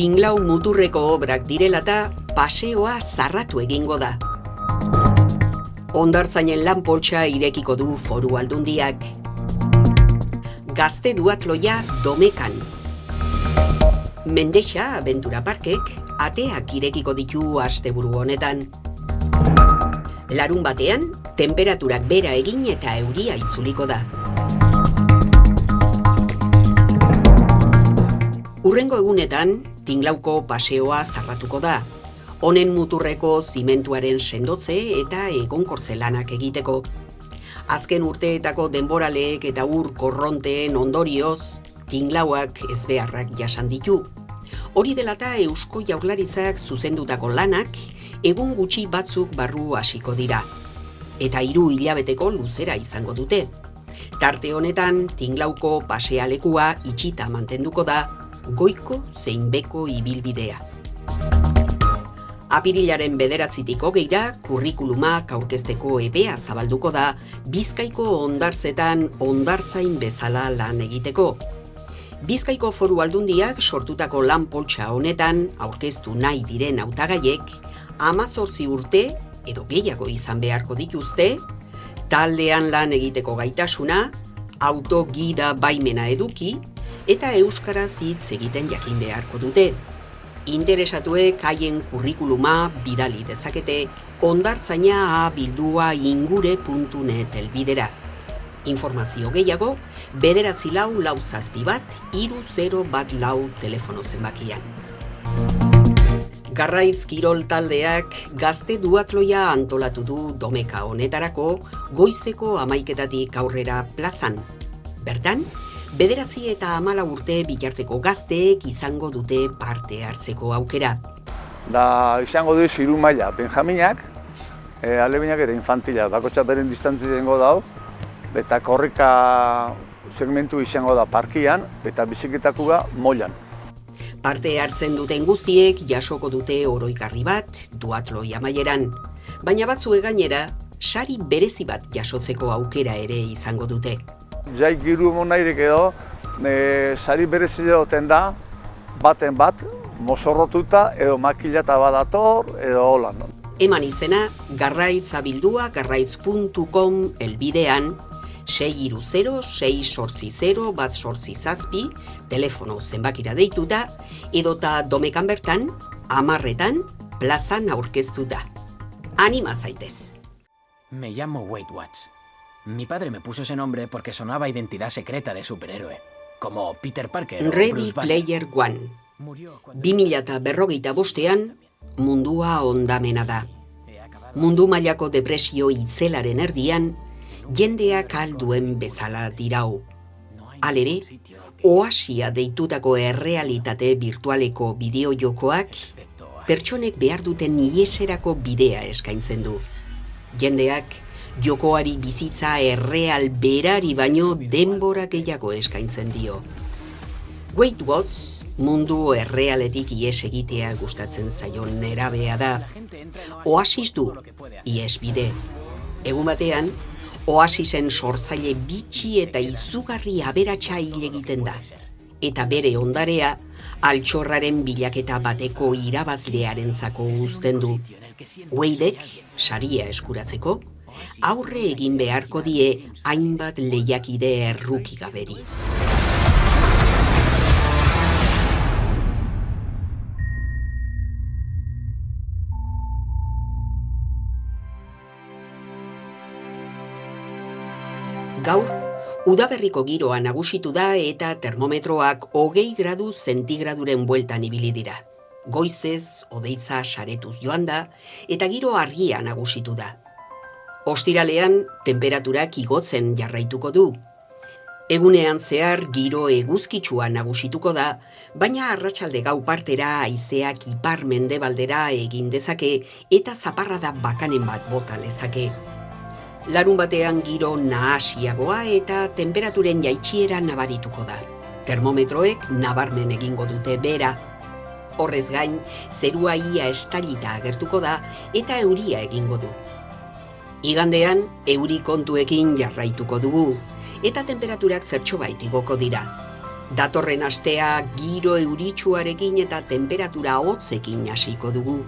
Tinglau muturreko obrak direlata, paseoa zarratu egingo da. Hondartzainen lanpoltsa irekiko du Foru Aldundiak. Gazte duatloia Domekan. Mendexa Abentura Parkek ateak irekiko ditu asteburu honetan. Larun batean, temperaturak bera egin eta euria itzuliko da. Hurrengo egunetan, Tinglauko paseoa zarratuko da. Honen muturreko zimentuaren sendotze eta egonkortze lanak egiteko. Azken urteetako denboraleek eta ur korronteen ondorioz, Tinglauak ezbeharrak jasan ditu. Hori delata Eusko Jaurlaritzak zuzendutako lanak egun gutxi batzuk barru hasiko dira. Eta 3 hilabeteko luzera izango dute. Tarte honetan, Tinglauko pasealekua itxita mantenduko da, goiko zein beko ibilbidea. Apirilaren 9-tik 20 kurrikulumak aurkezteko epea zabalduko da Bizkaiko hondartzetan hondartzain bezala lan egiteko. Bizkaiko Foru Aldundiak sortutako lan poltsa honetan aurkeztu nahi diren hautagaiek 18 urte edo gehiago izan beharko dituzte, taldean lan egiteko gaitasuna, autogida baimena eduki eta euskaraz hitz egiten jakin beharko dute. Interesatuek haien kurrikuluma bidali dezakete hondartzaina@ingure.net helbidera. Informazio gehiago 944073014 telefono zenbakian. Garraiz kirol taldeak gazte duatloia antolatu du Domeka honetarako goizeko 11-tatik aurrera plazan. Bertan, 9 eta 14 urte bitarteko gazteek izango dute parte hartzeko aukera. Da izango du 3 maila, benjaminak, alebinak eta infantila, bakotxa beren distantzia dengo dau, eta korrika segmentu izango da parkian eta bizikletakua moilan. Parte hartzen duten guztiek jasoko dute oroigarri bat duatloi amaieran, baina batzuek gainera sari berezi bat jasotzeko aukera ere izango dute. Jai giru monairek edo, sari berezi duten da, baten bat, mozorrotuta edo makilata badator edo holan. Eman izena, garraitz abildua garraitz.com helbidean, 630-680-187, telefono zenbakira deituta, edota Domekan bertan, 10-etan, plazan aurkeztuta. Anima zaitez! Me llamo Weight Watch. Mi padre me puso ese nombre porque sonaba a identidad secreta de superhéroe, como Peter Parker o Ready Bruce Banner. Player One. 2025ean mundua hondamena da. Mundu mailako depresio itzelaren erdian, jendeak alduen bezala dirau. Halere, oasia deitutako errealitate virtualeko bideo-jokoak pertsonek behar duten ieserako bidea eskaintzen du. Jendeak jokoari bizitza erreal berari baino denbora gehiago eskaintzen dio. Weight Watch mundu errealetik ies egitea gustatzen zaion nerabea da. Oasis du, iesbide. Egun batean, Oasisen sortzaile bitxi eta izugarri aberatsa hil egiten da. Eta bere ondarea, altxorraren bilaketa bateko irabazlearentzako uzten du. Weightek, saria eskuratzeko, aurre egin beharko die hainbat lehiakide errukigaberi. Gaur, udaberriko giroa nagusitu da eta termometroak 20 gradu zentigraduren bueltan ibili dira. Goizez, hodeitza saretuz joan da eta giro argia nagusitu da. Ostiralean, temperaturak igotzen jarraituko du. Egunean zehar giro eguzkitsua nagusituko da, baina arratsalde gau partera haizeak ipar-mendebaldera egin dezake eta zaparrada bakanen bat bota lezake. Larun batean giro nahasiagoa eta temperaturen jaitsiera nabarituko da. Termometroek nabarmen egingo dute bera. Horrez gain, zerua ia estalita agertuko da eta euria egingo du. Igandean, euri kontuekin jarraituko dugu, eta temperaturak zertxobait igoko dira. Datorren astea giro euritsuarekin eta temperatura hotzekin hasiko dugu.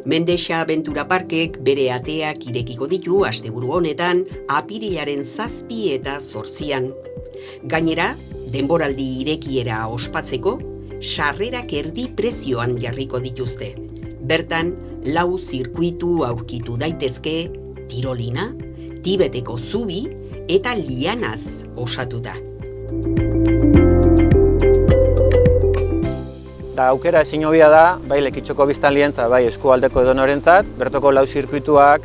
Mendexa Aventura Parkek bere ateak irekiko ditu asteburu honetan apirilaren 7 eta 8. Gainera, denboraldi irekiera ospatzeko, sarrerak erdi prezioan jarriko dituzte. Bertan, 4 zirkuitu aurkitu daitezke, tirolina, Tibeteko zubi eta lianaz osatuta. Da aukera ezin hobea da, bai Lekitxoko biztanlientzat, bai eskualdeko edonorentzat, bertoko 4 zirkuituak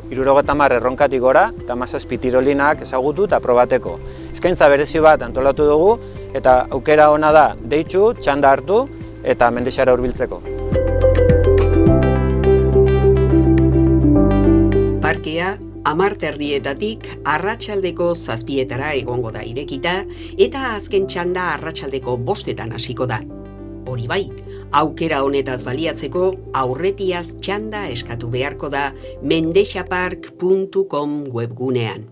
70 erronkatik gora eta 17 tirolinak ezagutu eta probateko. Eskaintza berezi bat antolatu dugu eta aukera ona da deitzu, txanda hartu eta Mendexara hurbiltzeko. Parkea 10:00 arratsaldeko 7:00 egongo da irekita eta azken txanda arratsaldeko 5:00 hasiko da. Hori bai, aukera honetaz baliatzeko aurretiaz txanda eskatu beharko da mendexapark.com webgunean.